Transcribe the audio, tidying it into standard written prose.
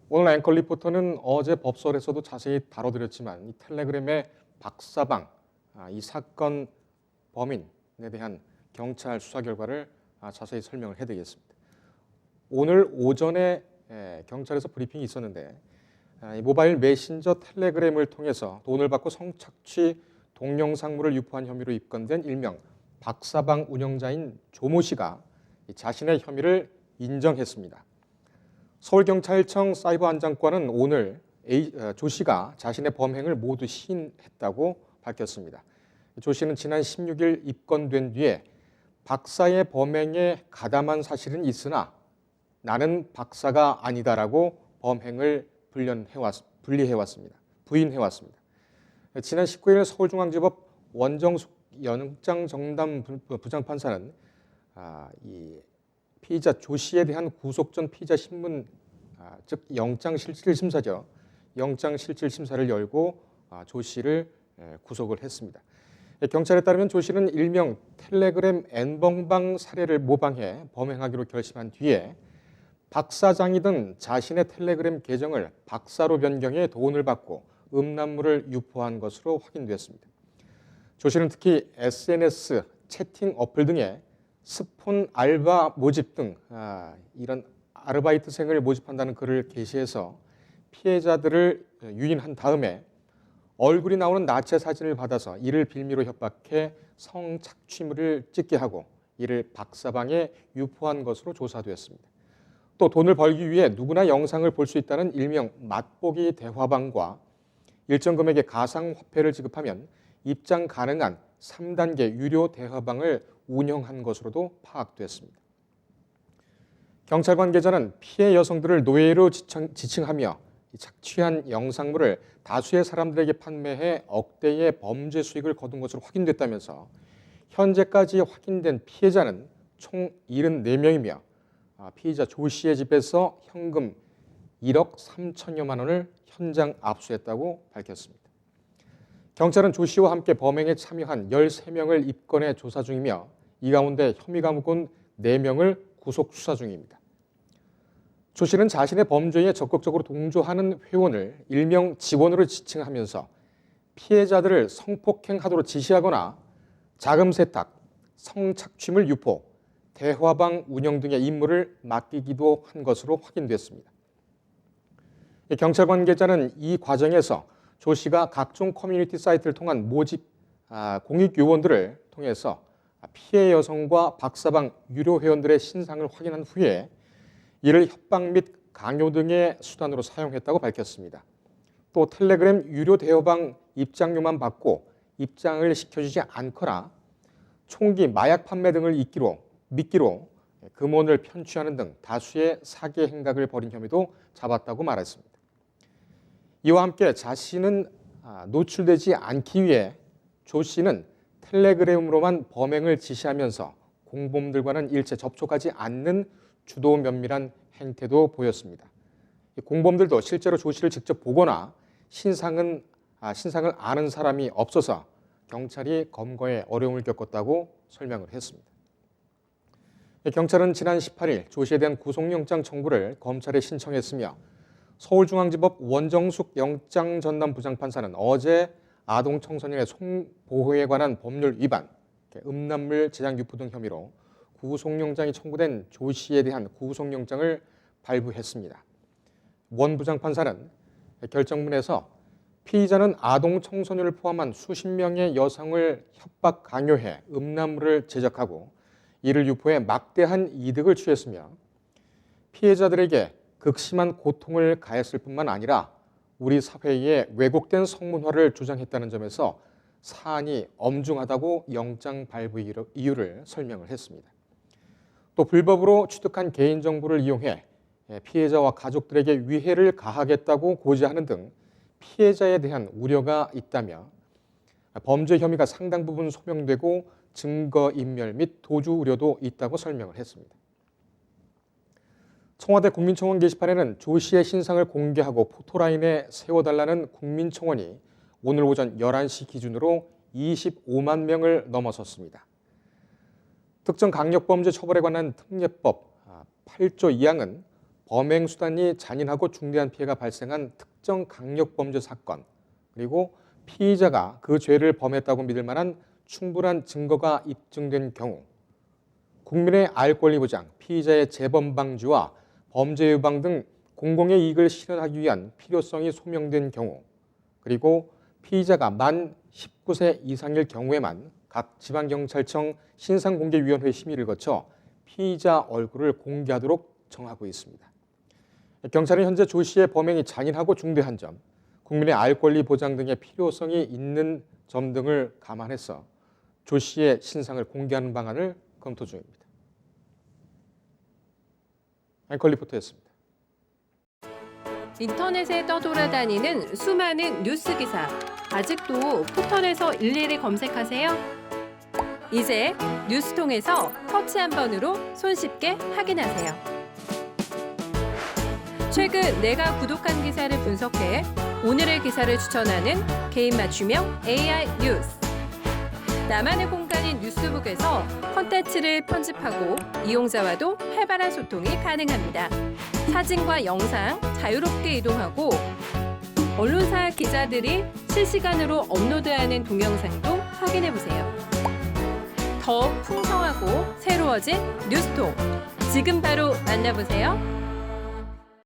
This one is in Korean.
오늘 앵커 리포터는 어제 법설에서도 자세히 다뤄드렸지만 이 텔레그램의 박사방, 이 사건 범인에 대한 경찰 수사 결과를 자세히 설명을 해드리겠습니다. 오늘 오전에 경찰에서 브리핑이 있었는데 이 모바일 메신저 텔레그램을 통해서 돈을 받고 성착취 동영상물을 유포한 혐의로 입건된 일명 박사방 운영자인 조모 씨가 자신의 혐의를 인정했습니다. 서울경찰청 사이버안전과는 오늘 조 씨가 자신의 범행을 모두 시인했다고 밝혔습니다. 조 씨는 지난 16일 입건된 뒤에 박사의 범행에 가담한 사실은 있으나 나는 박사가 아니다라고 범행을 부인해왔습니다. 지난 19일 서울중앙지법 원정숙 영장전담 부장판사는 이 피의자 조 씨에 대한 구속 전 피의자 신문, 즉 영장실질심사죠. 영장실질심사를 열고 조 씨를 구속을 했습니다. 경찰에 따르면 조 씨는 일명 텔레그램 N번방 사례를 모방해 범행하기로 결심한 뒤에 박사장이던 자신의 텔레그램 계정을 박사로 변경해 돈을 받고 음란물을 유포한 것으로 확인됐습니다. 조 씨는 특히 SNS, 채팅 어플 등에 스폰 알바 모집 등 이런 아르바이트생을 모집한다는 글을 게시해서 피해자들을 유인한 다음에 얼굴이 나오는 나체 사진을 받아서 이를 빌미로 협박해 성착취물을 찍게 하고 이를 박사방에 유포한 것으로 조사되었습니다. 또 돈을 벌기 위해 누구나 영상을 볼 수 있다는 일명 맛보기 대화방과 일정 금액의 가상화폐를 지급하면 입장 가능한 3단계 유료 대화방을 운영한 것으로도 파악됐습니다. 경찰 관계자는 피해 여성들을 노예로 지칭하며 착취한 영상물을 다수의 사람들에게 판매해 억대의 범죄 수익을 거둔 것으로 확인됐다면서 현재까지 확인된 피해자는 총 74명이며 피의자 조 씨의 집에서 현금 1억 3천여만 원을 현장 압수했다고 밝혔습니다. 경찰은 조 씨와 함께 범행에 참여한 13명을 입건해 조사 중이며 이 가운데 혐의가 묵은 4명을 구속 수사 중입니다. 조 씨는 자신의 범죄에 적극적으로 동조하는 회원을 일명 직원으로 지칭하면서 피해자들을 성폭행하도록 지시하거나 자금 세탁, 성착취물 유포, 대화방 운영 등의 임무를 맡기기도 한 것으로 확인됐습니다. 경찰 관계자는 이 과정에서 조 씨가 각종 커뮤니티 사이트를 통한 모집 공익 요원들을 통해서 피해 여성과 박사방 유료 회원들의 신상을 확인한 후에 이를 협박 및 강요 등의 수단으로 사용했다고 밝혔습니다. 또 텔레그램 유료 대화방 입장료만 받고 입장을 시켜주지 않거나 총기, 마약 판매 등을 미끼로 금원을 편취하는 등 다수의 사기 행각을 벌인 혐의도 잡았다고 말했습니다. 이와 함께 자신은 노출되지 않기 위해 조 씨는 텔레그램으로만 범행을 지시하면서 공범들과는 일체 접촉하지 않는 주도 면밀한 행태도 보였습니다. 공범들도 실제로 조 씨를 직접 보거나 신상을 아는 사람이 없어서 경찰이 검거에 어려움을 겪었다고 설명을 했습니다. 경찰은 지난 18일 조 씨에 대한 구속영장 청구를 검찰에 신청했으며 서울중앙지법 원정숙 영장전담 부장판사는 어제 아동 청소년의 성보호에 관한 법률 위반, 음란물 제작 유포 등 혐의로 구속영장이 청구된 조 씨에 대한 구속영장을 발부했습니다. 원 부장판사는 결정문에서 피의자는 아동 청소년을 포함한 수십 명의 여성을 협박 강요해 음란물을 제작하고 이를 유포해 막대한 이득을 취했으며 피해자들에게 극심한 고통을 가했을 뿐만 아니라 우리 사회에 왜곡된 성문화를 주장했다는 점에서 사안이 엄중하다고 영장 발부 이유를 설명을 했습니다. 또 불법으로 취득한 개인정보를 이용해 피해자와 가족들에게 위해를 가하겠다고 고지하는 등 피해자에 대한 우려가 있다며 범죄 혐의가 상당 부분 소명되고 증거인멸 및 도주 우려도 있다고 설명을 했습니다. 청와대 국민청원 게시판에는 조 씨의 신상을 공개하고 포토라인에 세워달라는 국민청원이 오늘 오전 11시 기준으로 25만 명을 넘어섰습니다. 특정 강력범죄 처벌에 관한 특례법 8조 2항은 범행 수단이 잔인하고 중대한 피해가 발생한 특정 강력범죄 사건, 그리고 피의자가 그 죄를 범했다고 믿을 만한 충분한 증거가 입증된 경우, 국민의 알 권리 보장, 피의자의 재범 방지와 범죄 예방 등 공공의 이익을 실현하기 위한 필요성이 소명된 경우, 그리고 피의자가 만 19세 이상일 경우에만 각 지방경찰청 신상공개위원회 심의를 거쳐 피의자 얼굴을 공개하도록 정하고 있습니다. 경찰은 현재 조 씨의 범행이 잔인하고 중대한 점, 국민의 알 권리 보장 등의 필요성이 있는 점 등을 감안해서 조 씨의 신상을 공개하는 방안을 검토 중입니다. 앵커 리포터였습니다. 인터넷에 떠돌아다니는 수많은 뉴스 기사. 아직도 포털에서 일일이 검색하세요? 이제 뉴스통에서 터치 한 번으로 손쉽게 확인하세요. 최근 내가 구독한 기사를 분석해 오늘의 기사를 추천하는 개인 맞춤형 AI 뉴스. 나만의 공간인 뉴스북에서 콘텐츠를 편집하고 이용자와도 활발한 소통이 가능합니다. 사진과 영상 자유롭게 이동하고 언론사 기자들이 실시간으로 업로드하는 동영상도 확인해보세요. 더 풍성하고 새로워진 뉴스통. 지금 바로 만나보세요.